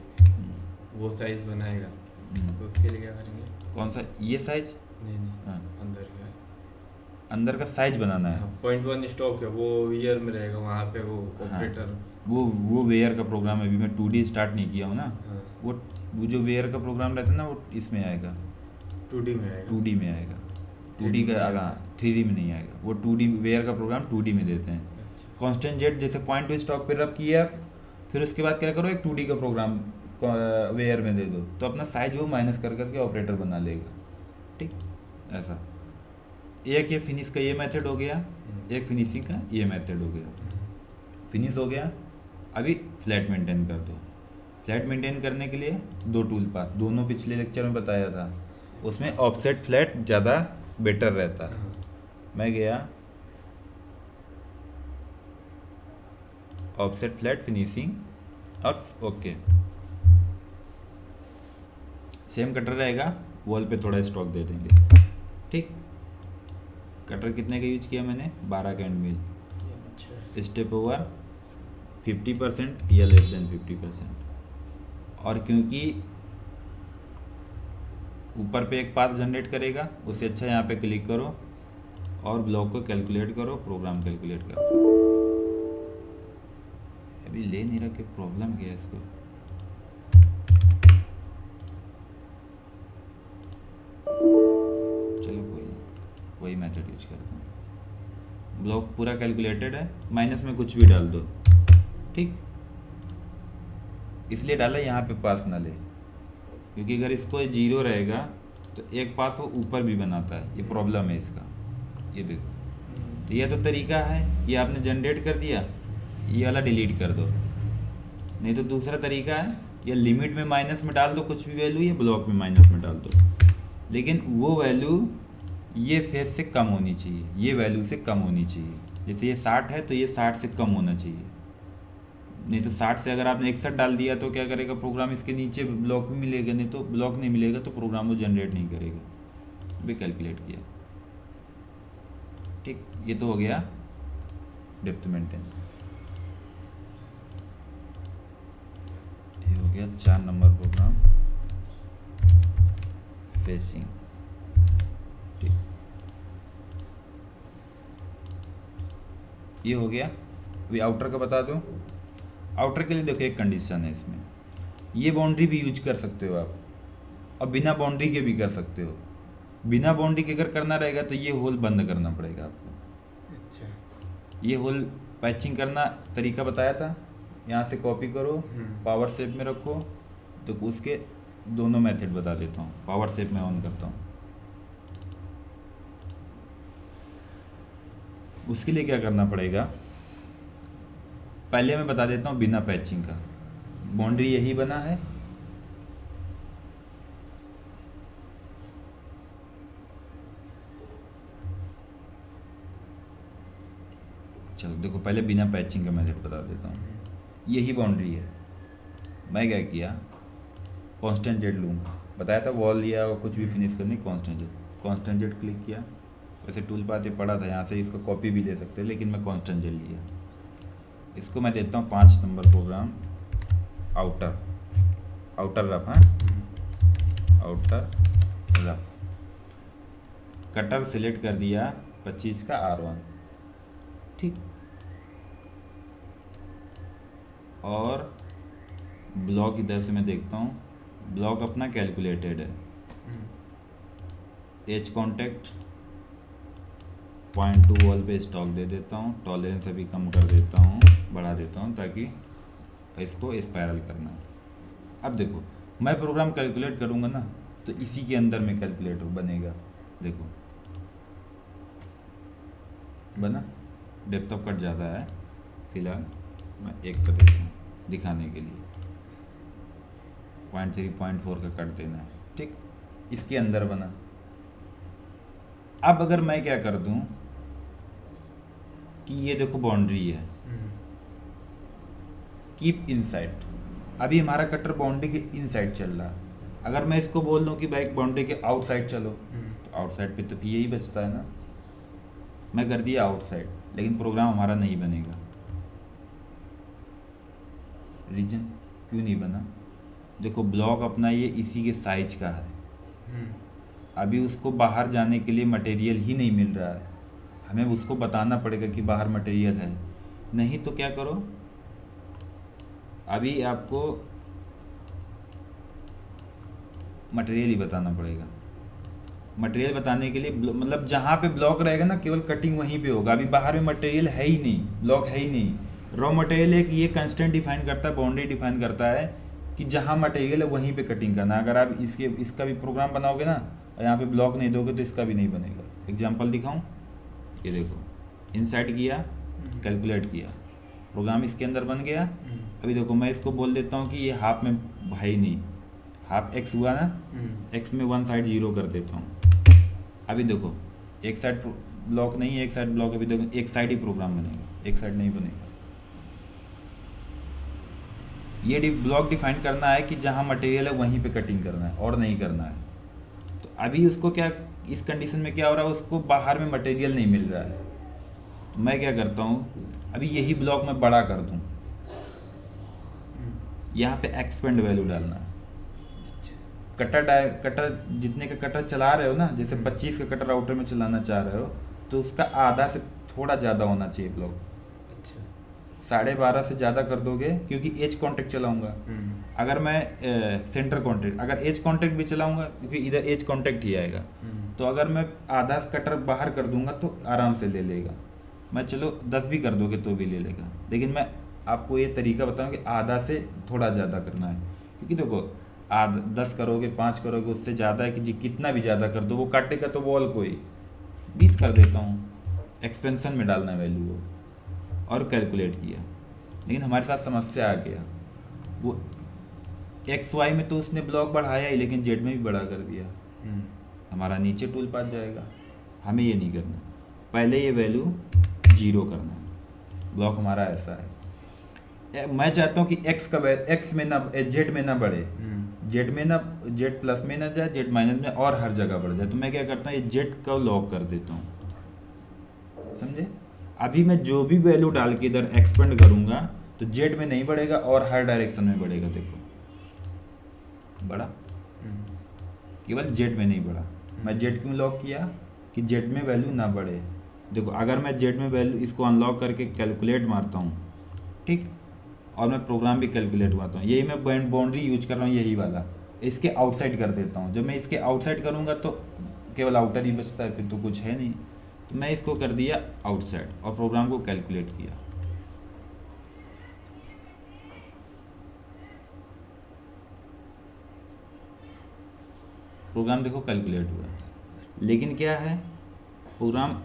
वो साइज बनाएगा, तो उसके लिए क्या करेंगे, कौन सा, ये साइज नहीं नहीं, हाँ अंदर का है। अंदर का साइज बनाना है। हाँ, पॉइंट वन स्टॉक है, वो ईयर में रहेगा वहाँ पे वो हाँ ऑपरेटर। वो वेयर का प्रोग्राम है, अभी मैं 2D स्टार्ट नहीं किया हूँ ना। हाँ, वो जो वेयर का प्रोग्राम रहता है ना वो इसमें आएगा, 2D में आएगा। 2D में आएगा। 2D 3D में का नहीं आएगा, आता। 3D में नहीं आएगा। वो 2D वेयर का प्रोग्राम 2D में देते हैं। अच्छा। कांस्टेंट जेट जैसे पॉइंट टू स्टॉक पे रब किया, फिर उसके बाद क्या करो, एक 2D का प्रोग्राम वेयर में दे दो, तो अपना साइज वो माइनस कर करके ऑपरेटर बना लेगा। ठीक, ऐसा। एक ये फिनिश का ये मेथड हो गया, एक फिनिशिंग का ये मेथड हो गया। फिनिश हो गया। अभी फ्लैट मेंटेन कर दो। फ्लैट मेंटेन करने के लिए दो टूल पाथ, दोनों पिछले लेक्चर में बताया था, उसमें ऑफसेट फ्लैट ज़्यादा बेटर रहता है। हाँ, मैं गया ऑफसेट फ्लैट फिनिशिंग और ओके, सेम कटर रहेगा, वॉल पे थोड़ा स्टॉक दे देंगे। ठीक, कटर कितने का यूज किया मैंने, 12 का एंड मिल। अच्छा। स्टेप ओवर 50% या लेस देन 50%। और क्योंकि ऊपर पे एक पाथ जनरेट करेगा, उससे अच्छा यहाँ पे क्लिक करो और ब्लॉक को कैलकुलेट करो, प्रोग्राम कैलकुलेट करो। अभी ले नहीं रहा, कि प्रॉब्लम क्या है इसको। चलो कोई नहीं, वही मेथड यूज करता हूँ। ब्लॉक पूरा कैलकुलेटेड है, माइनस में कुछ भी डाल दो। ठीक, इसलिए डाला यहाँ पे पास ना ले, क्योंकि अगर इसको जीरो रहेगा तो एक पास वो ऊपर भी बनाता है, ये प्रॉब्लम है इसका। ये देखो, तो यह तो तरीका है, ये आपने जनरेट कर दिया, ये वाला डिलीट कर दो। नहीं तो दूसरा तरीका है, या लिमिट में माइनस में डाल दो कुछ भी वैल्यू, या ब्लॉक में माइनस में डाल दो, लेकिन वो वैल्यू ये फेस से कम होनी चाहिए, ये वैल्यू से कम होनी चाहिए। जैसे ये 60 है तो ये 60 से कम होना चाहिए। नहीं तो 60 से अगर आपने 61 डाल दिया तो क्या करेगा प्रोग्राम, इसके नीचे ब्लॉक भी मिलेगा, नहीं तो ब्लॉक नहीं मिलेगा तो प्रोग्राम वो जनरेट नहीं करेगा। भी कैलकुलेट किया। ठीक, ये तो हो गया डेप्थ मेंटेन। ये हो गया 4 नंबर प्रोग्राम फेसिंग। ठीक, ये हो गया। अभी आउटर का बता दो। आउटर के लिए देखो एक कंडीशन है इसमें, ये बाउंड्री भी यूज कर सकते हो आप, और बिना बाउंड्री के भी कर सकते हो। बिना बाउंड्री के अगर करना रहेगा तो ये होल बंद करना पड़ेगा आपको। अच्छा। ये होल पैचिंग करना तरीका बताया था, यहाँ से कॉपी करो, पावर सेप में रखो, तो उसके दोनों मेथड बता देता हूँ। पावर सेप में ऑन करता हूँ। उसके लिए क्या करना पड़ेगा, पहले मैं बता देता हूँ बिना पैचिंग का। बाउंड्री यही बना है, चलो देखो पहले बिना पैचिंग का मेथड बता देता हूँ। यही बाउंड्री है। मैं क्या किया, कांस्टेंट जेड लूँगा, बताया था वॉल लिया और कुछ भी फिनिश करनी, कांस्टेंट जेड क्लिक किया। वैसे टूल पाथ ये पड़ा था, यहाँ से इसको कॉपी भी ले सकते हैं, लेकिन मैं कांस्टेंट जेड लिया। इसको मैं देता हूँ 5 नंबर प्रोग्राम आउटर रफ। हाँ, आउटर रफ। कटर सिलेक्ट कर दिया 25 का R1। ठीक, और ब्लॉक इधर से मैं देखता हूँ, ब्लॉक अपना कैलकुलेटेड है। एज कॉन्टेक्ट 0.2 वॉल पे स्टॉक दे देता हूँ, टॉलरेंस अभी कम कर देता हूँ, बढ़ा देता हूँ ताकि इसको स्पायरल करना है। अब देखो मैं प्रोग्राम कैलकुलेट करूँगा ना, तो इसी के अंदर में कैलकुलेट बनेगा। देखो बना, डेप्थ ऑफ कट ज़्यादा है, फिलहाल मैं 1 कर देता हूँ दिखाने के लिए। 0.3 0.4 का कट देना है। ठीक, इसके अंदर बना। अब अगर मैं क्या कर दूं कि ये देखो बाउंड्री है, कीप इनसाइड, अभी हमारा कटर बाउंड्री के इनसाइड चल रहा है। अगर मैं इसको बोल दूं कि भाई बाउंड्री के आउटसाइड चलो, तो आउटसाइड पे तो यही बचता है ना। मैं कर दिया आउटसाइड, लेकिन प्रोग्राम हमारा नहीं बनेगा। रीजन क्यों नहीं बना, देखो ब्लॉक अपना ये इसी के साइज का है। अभी उसको बाहर जाने के लिए मटेरियल ही नहीं मिल रहा है, हमें उसको बताना पड़ेगा कि बाहर मटेरियल है। नहीं तो क्या करो, अभी आपको मटेरियल ही बताना पड़ेगा। मटेरियल बताने के लिए मतलब जहाँ पे ब्लॉक रहेगा ना, केवल कटिंग वहीं पे होगा। अभी बाहर में मटेरियल है ही नहीं, ब्लॉक है ही नहीं। रॉ मटेरियल एक ये कंस्टेंट डिफाइन करता है, बाउंड्री डिफाइन करता है कि जहाँ मटेरियल है वहीं पे कटिंग करना है। अगर आप इसका भी प्रोग्राम बनाओगे ना और यहाँ पे ब्लॉक नहीं दोगे तो इसका भी नहीं बनेगा। एग्जांपल दिखाऊं, ये देखो, इंसर्ट किया, कैलकुलेट किया, प्रोग्राम इसके अंदर बन गया। अभी देखो मैं इसको बोल देता हूँ कि ये हाफ में है ही नहीं, हाफ एक्स हुआ ना, एक्स में वन साइड जीरो कर देता हूँ। अभी देखो एक साइड ब्लॉक नहीं है, एक साइड ब्लॉक। अभी देखो एक साइड ही प्रोग्राम बनेगा, एक साइड नहीं बनेगा। ये ब्लॉक डिफाइन करना है कि जहाँ मटेरियल है वहीं पे कटिंग करना है और नहीं करना है। तो अभी उसको क्या, इस कंडीशन में क्या हो रहा है, उसको बाहर में मटेरियल नहीं मिल रहा है। तो मैं क्या करता हूँ, अभी यही ब्लॉक मैं बड़ा कर दूँ, यहाँ पे एक्सपेंड वैल्यू डालना है। कटर जितने का कटर चला रहे हो ना, जैसे 25 का कटर आउटर में चलाना चाह रहे हो तो उसका आधा से थोड़ा ज़्यादा होना चाहिए ब्लॉक। अच्छा, 12.5 से ज़्यादा कर दोगे, क्योंकि एज कॉन्टेक्ट चलाऊंगा। अगर मैं सेंटर कॉन्टेक्ट, अगर एज कॉन्टेक्ट भी चलाऊंगा, क्योंकि इधर एज कॉन्टेक्ट ही आएगा, तो अगर मैं आधा कटर बाहर कर दूंगा तो आराम से ले लेगा। मैं चलो 10 भी कर दोगे तो भी ले लेगा, लेकिन मैं आपको ये तरीका बताऊँ कि आधा से थोड़ा ज़्यादा करना है। क्योंकि देखो 10 करोगे, 5 करोगे, उससे ज़्यादा है कि कितना भी ज़्यादा कर दो वो काटेगा तो वॉल को ही। 20 कर देता हूँ, एक्सपेंशन में डालना है वैल्यू वो, और कैलकुलेट किया। लेकिन हमारे साथ समस्या आ गया, वो एक्स वाई में तो उसने ब्लॉक बढ़ाया ही, लेकिन जेड में भी बड़ा कर दिया। हमारा नीचे टूल पास जाएगा। हमें ये नहीं करना, पहले ये वैल्यू 0 करना है। ब्लॉक हमारा ऐसा है। मैं चाहता हूँ कि एक्स में ना, जेड में ना बढ़े, जेड में ना, जेड प्लस में ना जाए, जेड माइनस में, और हर जगह बढ़ जाए। तो मैं क्या करता हूँ, ये जेड का लॉक कर देता हूँ, समझे। अभी मैं जो भी वैल्यू डाल के इधर एक्सपेंड करूँगा तो जेड में नहीं बढ़ेगा और हर डायरेक्शन में बढ़ेगा। देखो बढ़ा, केवल जेड में नहीं बढ़ा। मैं जेड क्यों लॉक किया, कि जेड में वैल्यू ना बढ़े। देखो अगर मैं जेड में वैल्यू इसको अनलॉक करके कैलकुलेट मारता हूँ, ठीक, और मैं प्रोग्राम भी कैलकुलेट मारता हूँ, यही मैं बाउंड्री यूज कर रहा हूँ, यही वाला, इसके आउटसाइड कर देता हूँ। जब मैं इसके आउटसाइड करूँगा तो केवल आउटर ही बचता है, फिर तो कुछ है नहीं। तो मैं इसको कर दिया आउटसाइड और प्रोग्राम को कैलकुलेट किया। प्रोग्राम देखो कैलकुलेट हुआ, लेकिन क्या है, प्रोग्राम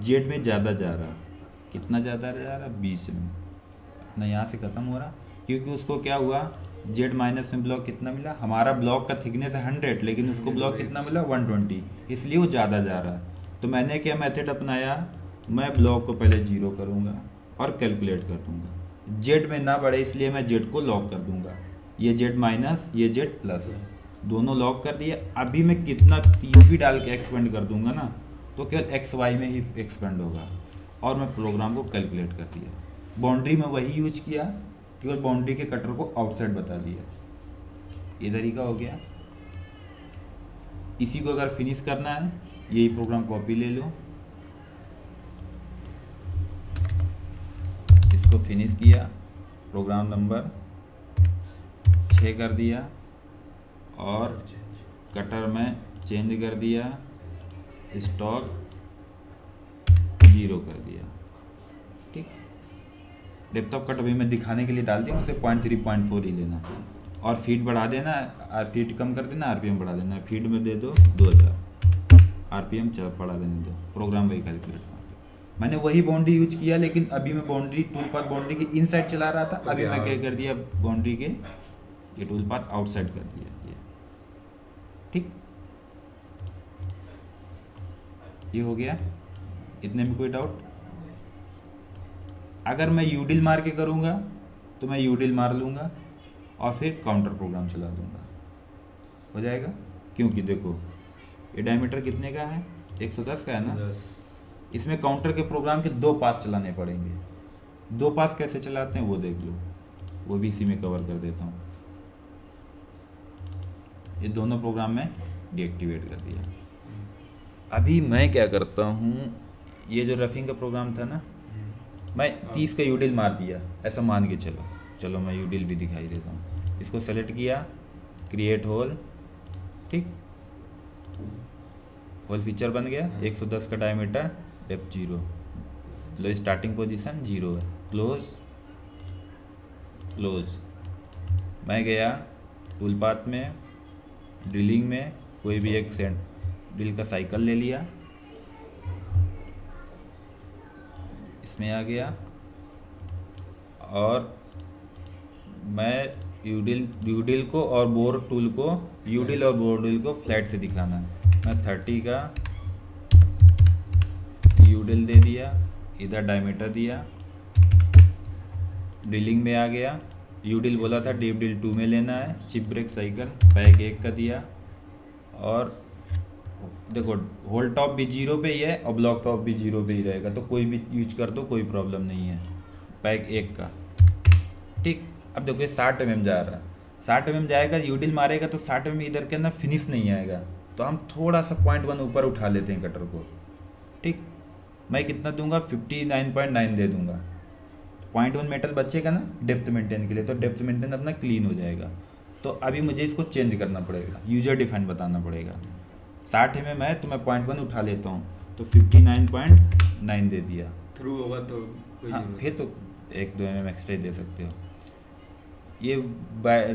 जेड में ज़्यादा जा रहा। कितना ज़्यादा जा रहा, 20 में। अपना यहाँ से ख़त्म हो रहा, क्योंकि उसको क्या हुआ, जेड माइनस में ब्लॉक कितना मिला, हमारा ब्लॉक का थिकनेस है 100, लेकिन उसको ब्लॉक कितना मिला 120, इसलिए वो ज़्यादा जा रहा है। तो मैंने क्या मेथड अपनाया, मैं ब्लॉक को पहले 0 करूँगा और कैलकुलेट कर दूँगा। जेड में ना बढ़े इसलिए मैं जेड को लॉक कर दूँगा। ये जेड माइनस, ये जेड प्लस, दोनों लॉक कर दिए। अभी मैं कितना 30 भी डाल के एक्सपेंड कर दूंगा ना, तो केवल एक्स वाई में ही एक्सपेंड होगा। और मैं प्रोग्राम को कैलकुलेट कर दिया। बाउंड्री में वही यूज किया, केवल बाउंड्री के कटर को आउटसाइड बता दिया। ये तरीका हो गया। इसी को अगर फिनिश करना है, यही प्रोग्राम कॉपी ले लो, इसको फिनिश किया, प्रोग्राम नंबर 6 कर दिया और कटर में चेंज कर दिया, स्टॉक 0 कर दिया, ठीक। डेप्थ ऑफ कट अभी मैं दिखाने के लिए डाल दिया, उसे 0.3 0.4 ही लेना, और फीट बढ़ा देना, फीट कम कर देना, आरपीएम बढ़ा देना। फीट में दे दो 2000, आरपीएम बढ़ा देने दो। प्रोग्राम वही कैलकुलेट कर, मैंने वही बाउंड्री यूज किया, लेकिन अभी मैं बाउंड्री टूल पाथ बाउंड्री के इनसाइड चला रहा था, अभी मैं क्या कर दिया, बाउंड्री के ये टूल पाथ आउटसाइड कर दिया, ये ठीक। ये हो गया, इतने में कोई डाउट? अगर मैं यूडिल मार के करूँगा तो मैं यूडिल मार लूँगा और फिर काउंटर प्रोग्राम चला दूँगा, हो जाएगा। क्योंकि देखो ये डायमीटर कितने का है, 110 का है ना, इसमें काउंटर के प्रोग्राम के 2 पास चलाने पड़ेंगे। 2 पास कैसे चलाते हैं वो देख लो, वो भी इसी में कवर कर देता हूँ। ये दोनों प्रोग्राम में डीएक्टिवेट कर दिया। अभी मैं क्या करता हूँ, ये जो रफिंग का प्रोग्राम था ना, मैं 30 का यूडिल मार दिया, ऐसा मान के चलो मैं यूडिल भी दिखाई देता हूँ। इसको सेलेक्ट किया, क्रिएट होल, ठीक, होल फीचर बन गया। 110 का डायमीटर, डेप्थ 0, लो स्टार्टिंग पोजीशन 0 है, क्लोज। मैं गया टूल पाथ में, ड्रिलिंग में कोई भी एक ड्रिल का साइकिल ले लिया, इसमें आ गया, और मैं यूडिल को और बोर टूल को, यूडिल और बोर टूल को फ्लैट से दिखाना है। मैं 30 का यूडिल दे दिया, इधर डायमीटर दिया, ड्रिलिंग में आ गया। यूडिल बोला था डीप ड्रिल 2 में लेना है, चिप ब्रेक साइकिल पैक 1 का दिया, और देखो होल टॉप भी 0 पे ही है और ब्लॉक टॉप भी 0 पे ही रहेगा, तो कोई भी यूज कर दो, कोई प्रॉब्लम नहीं है, पैक 1 का, ठीक। अब देखो ये 60 mm जा रहा है, 60 mm जाएगा, यूडिल मारेगा तो 60 mm इधर के अंदर फिनिश नहीं आएगा, तो हम थोड़ा सा 0.1 ऊपर उठा लेते हैं कटर को, ठीक। मैं कितना दूंगा, 59.9 दे दूंगा, 0.1 मेटल बचेगा ना डेप्थ मेंटेन के लिए, तो डेप्थ मेंटेन अपना क्लीन हो जाएगा। तो अभी मुझे इसको चेंज करना पड़ेगा, यूजर डिफाइन बताना पड़ेगा। 60 mm है तो मैं 0.1 उठा लेता हूँ, तो 59.9 दे दिया। थ्रू होगा तो कोई हाँ, जरूरत फिर तो 1-2 mm एक्स्ट्रा ही दे सकते हो। ये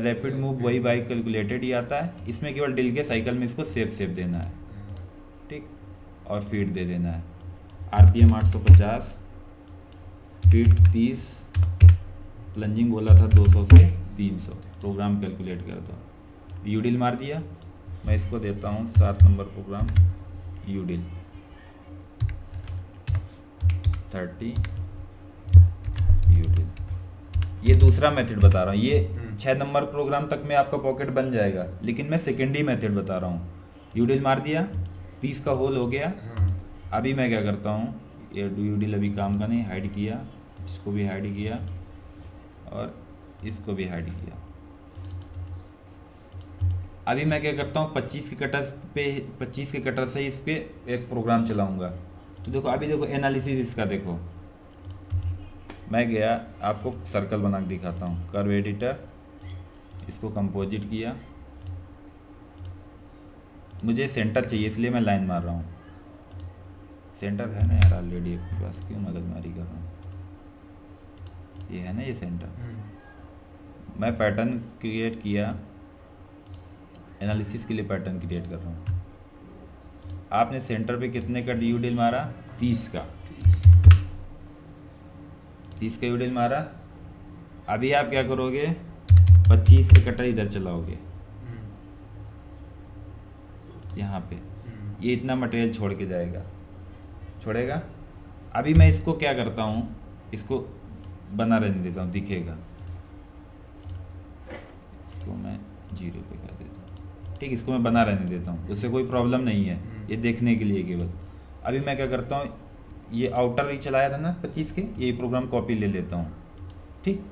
रैपिड मूव वही बाई कैलकुलेटेड ही आता है, इसमें केवल ड्रिल के साइकिल में इसको सेफ देना है, ठीक, और फीड दे देना है। RPM 850, फीड 30, प्लंजिंग बोला था 200 से 300, प्रोग्राम कैलकुलेट कर दो। यूडिल मार दिया, मैं इसको देता हूँ 7 नंबर प्रोग्राम, यूडिल 30 यूडिल। ये दूसरा मेथड बता रहा हूँ, ये 6 नंबर प्रोग्राम तक में आपका पॉकेट बन जाएगा, लेकिन मैं सेकेंडरी मेथड बता रहा हूँ। यूडिल मार दिया, 30 का होल हो गया। अभी मैं क्या करता हूँ, ये यूडिल अभी काम का नहीं, हाइड किया, इसको भी हाइड किया और इसको भी हाइड किया। अभी मैं क्या करता हूँ, 25 के कटर से इस पे एक प्रोग्राम चलाऊंगा। तो देखो अभी देखो एनालिसिस इसका देखो, मैं गया, आपको सर्कल बना के दिखाता हूँ, कर्व एडिटर, इसको कंपोजिट किया, मुझे सेंटर चाहिए इसलिए मैं लाइन मार रहा हूँ। सेंटर है ना यार ऑलरेडी आपके पास, क्यों मगजमारी कर रहा हूँ, ये है ना ये सेंटर। मैं पैटर्न क्रिएट किया, एनालिसिस के लिए पैटर्न क्रिएट कर रहा हूँ। आपने सेंटर पे कितने का यूडिल मारा, 30 का, 30 का यूडिल मारा। अभी आप क्या करोगे, 25 के कटर इधर चलाओगे, यहाँ पे, ये इतना मटेरियल छोड़ के जाएगा, छोड़ेगा। अभी मैं इसको क्या करता हूँ, इसको बना रहने देता हूँ, दिखेगा, इसको मैं 0 पे कर देता हूँ, ठीक, इसको मैं बना रहने देता हूँ, उससे कोई प्रॉब्लम नहीं है, ये देखने के लिए केवल। अभी मैं क्या करता हूँ, ये आउटर ही चलाया था ना 25 के, ये प्रोग्राम कॉपी ले लेता हूँ, ठीक।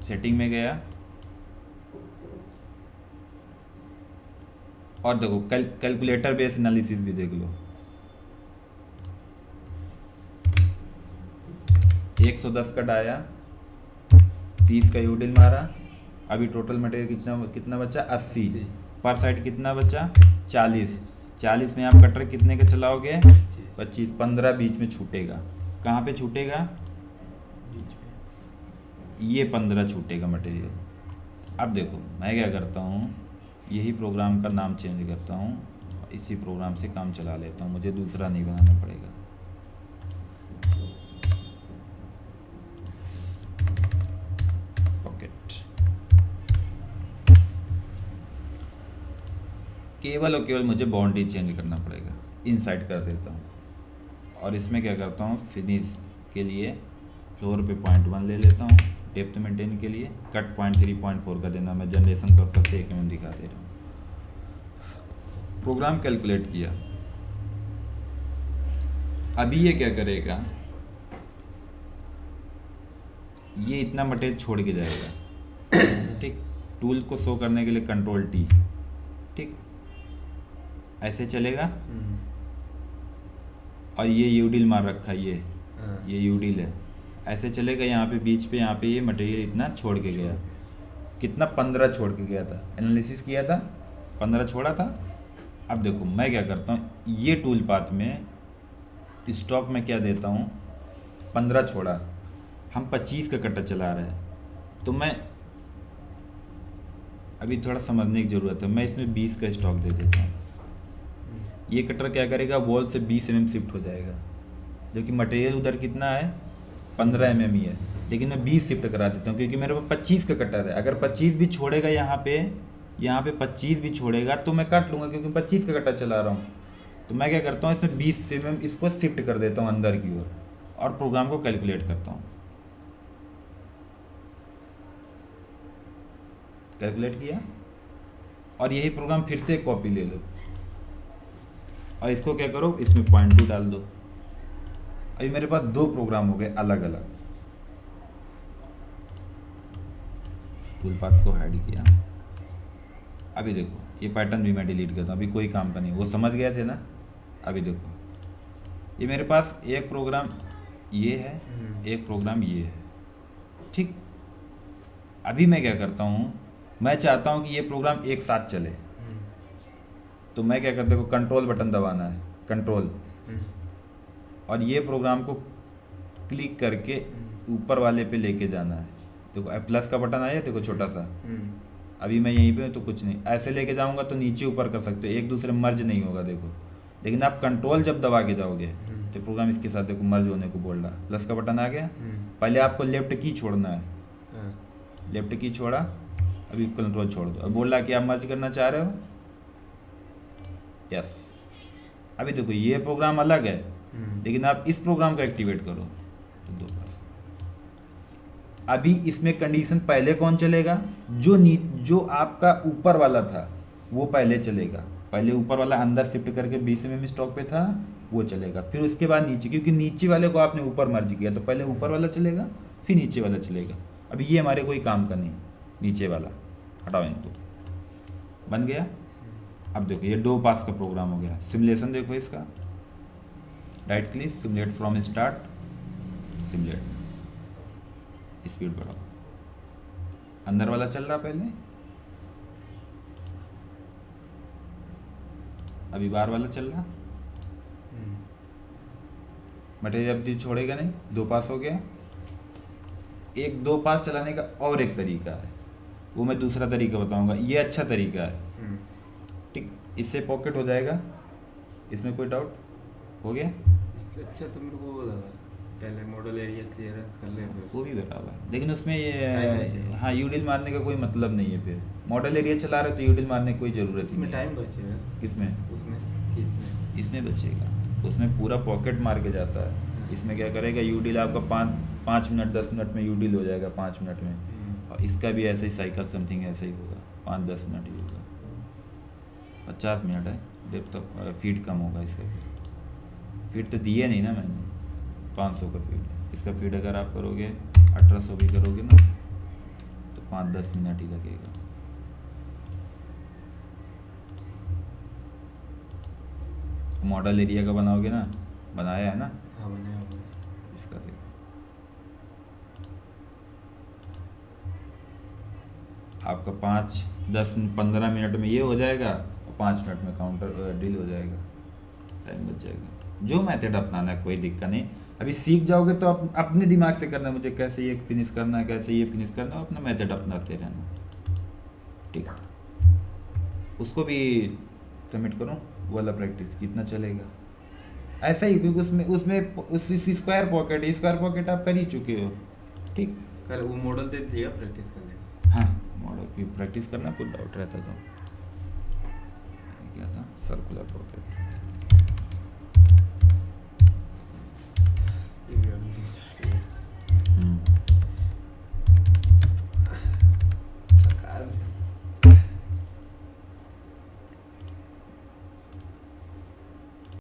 सेटिंग में गया और देखो कैलकुलेटर बेस्ड एनालिसिस भी देख लो, 110 का डाया, 30 का यूडिल मारा। अभी टोटल मटेरियल कितना बचा, 80 पर साइड कितना बचा, 40 में आप कटर कितने का चलाओगे, 25, 15 बीच में छूटेगा। कहाँ पे छूटेगा, ये 15 छूटेगा मटेरियल। अब देखो मैं क्या करता हूँ, यही प्रोग्राम का नाम चेंज करता हूँ, इसी प्रोग्राम से काम चला लेता हूँ, मुझे दूसरा नहीं बनाना पड़ेगा। पॉकेट, केवल और केवल मुझे बाउंड्री चेंज करना पड़ेगा, इनसाइड कर देता हूँ। और इसमें क्या करता हूँ, फिनिश के लिए फ्लोर पे 0.1 ले लेता हूँ, डेप्थ मेंटेन के लिए कट 0.3 0.4 का देना, मैं जनरेशन पर्पज से 1 mm दिखा दे रहा हूँ। प्रोग्राम कैलकुलेट किया। अभी ये क्या करेगा, ये इतना मटेरियल छोड़ के जाएगा, ठीक, टूल को शो करने के लिए कंट्रोल टी, ठीक, ऐसे चलेगा। और ये यूडिल मार रखा है, ये यूडिल है, ऐसे चलेगा। यहाँ पे बीच पे, यहाँ पे ये मटेरियल इतना छोड़ के गया, कितना 15 छोड़ के गया था, एनालिसिस किया था 15 छोड़ा था। अब देखो मैं क्या करता हूँ, ये टूल पाथ में स्टॉक में क्या देता हूँ, 15 छोड़ा, हम 25 का कटर चला रहे हैं, तो मैं अभी थोड़ा समझने की ज़रूरत है, मैं इसमें 20 का स्टॉक दे देता हूँ। ये कटर क्या करेगा, वॉल से 20 mm शिफ्ट हो जाएगा, जो कि मटेरियल उधर कितना है 15 mm ही है, लेकिन मैं 20 शिफ्ट करा देता हूँ क्योंकि मेरे पास 25 का कटर है। अगर 25 भी छोड़ेगा यहाँ पे 25 भी छोड़ेगा तो मैं काट लूँगा क्योंकि 25 का कटर चला रहा हूँ। तो मैं क्या करता हूँ, इसमें 20 mm इसको शिफ्ट कर देता हूँ अंदर की ओर और प्रोग्राम को कैलकुलेट करता हूँ। कैलकुलेट किया और यही प्रोग्राम फिर से एक कॉपी ले लो और इसको क्या करो, इसमें 0.2 डाल दो। अभी मेरे पास 2 प्रोग्राम हो गए अलग अलग। टूल पाथ को हाइड किया। अभी देखो ये पैटर्न भी मैं डिलीट करता हूँ, अभी कोई काम का नहीं, वो समझ गए थे ना। अभी देखो ये मेरे पास एक प्रोग्राम ये है, एक प्रोग्राम ये है, ठीक। अभी मैं क्या करता हूँ, मैं चाहता हूँ कि ये प्रोग्राम एक साथ चले, तो मैं क्या करता हूँ, कंट्रोल बटन दबाना है, कंट्रोल, और ये प्रोग्राम को क्लिक करके ऊपर वाले पे लेके जाना है। देखो प्लस का बटन आया, देखो छोटा सा, अभी मैं यहीं पे हूँ तो कुछ नहीं, ऐसे लेके जाऊँगा तो नीचे ऊपर कर सकते हो, एक दूसरे मर्ज नहीं होगा देखो। लेकिन आप कंट्रोल जब दबा के जाओगे तो प्रोग्राम इसके साथ देखो मर्ज होने को बोल रहा। प्लस का बटन आ गया, पहले आपको लेफ्ट की छोड़ना है, लेफ्ट की छोड़ा, अभी कंट्रोल छोड़ दो, अब बोल रहा कि आप मर्ज करना चाह रहे हो, यस। अभी देखो ये प्रोग्राम अलग है, लेकिन आप इस प्रोग्राम को एक्टिवेट करो तो 2 पास। अभी इसमें कंडीशन पहले कौन चलेगा, जो आपका ऊपर वाला था वो पहले चलेगा। पहले ऊपर वाला अंदर शिफ्ट करके 20 mm स्टॉक पे था, वो चलेगा। फिर उसके बाद नीचे, क्योंकि नीचे वाले को आपने ऊपर मर्ज किया तो पहले ऊपर वाला चलेगा, फिर नीचे वाला चलेगा। अभी ये हमारे कोई काम का नहीं, नीचे वाला हटाओ, इनको बन गया। अब देखो ये 2 पास का प्रोग्राम हो गया। सिमुलेशन देखो इसका, right click, simulate from start, simulate, speed बढ़ाओ, अंदर वाला चल रहा पहले, अभी बाहर वाला चल रहा, मटेरियल अभी छोड़ेगा नहीं, 2 पास हो गया। एक 2 पास चलाने का और एक तरीका है, वो मैं दूसरा तरीका बताऊंगा, ये अच्छा तरीका है, ठीक। इससे पॉकेट हो जाएगा, इसमें कोई डाउट हो गया? इससे अच्छा तो मेरे को वो लगा, पहले मॉडल एरिया क्लियरेंस कर ले, वो भी बराबर है, लेकिन उसमें ये हाँ यूडिल मारने का कोई मतलब नहीं है। फिर मॉडल एरिया चला रहे हो तो यूडिल मारने की कोई ज़रूरत ही नहीं। टाइम बचेगा किसमें? उसमें इसमें बचेगा, उसमें पूरा पॉकेट मार के जाता है। इसमें क्या करेगा, यूडिल आपका 5 मिनट 10 मिनट में यूडिल हो जाएगा, 5 मिनट में। और इसका भी ऐसे ही साइकिल समथिंग ऐसे ही होगा, 5-10 मिनट ही होगा, 50 मिनट है। डेप्थ तो फीड कम होगा इसका, फीड तो दिए नहीं ना मैंने, 500 का फीड। इसका फीड अगर आप करोगे 1800 भी करोगे ना तो 5-10 मिनट ही लगेगा। मॉडल एरिया का बनाओगे ना, बनाया है ना? हाँ बनाया हुआ है। इसका देखो, आपका 5-10-15 मिनट में ये हो जाएगा और 5 मिनट में काउंटर डील हो जाएगा, टाइम बच जाएगा। जो मेथड अपनाना है कोई दिक्कत नहीं, अभी सीख जाओगे तो अपने दिमाग से करना, मुझे कैसे ये फिनिश करना है, कैसे ये फिनिश करना है, अपना मेथड अपनाते रहना, ठीक। उसको भी सबमिट करूँ, वो वाला प्रैक्टिस कितना चलेगा ऐसा ही, क्योंकि उसमें स्क्वायर पॉकेट आप कर ही चुके हो, ठीक। कल वो मॉडल दे दिया प्रैक्टिस करने। हाँ मॉडल की प्रैक्टिस करना, कुछ डाउट रहता तो क्या था, सर्कुलर पॉकेट।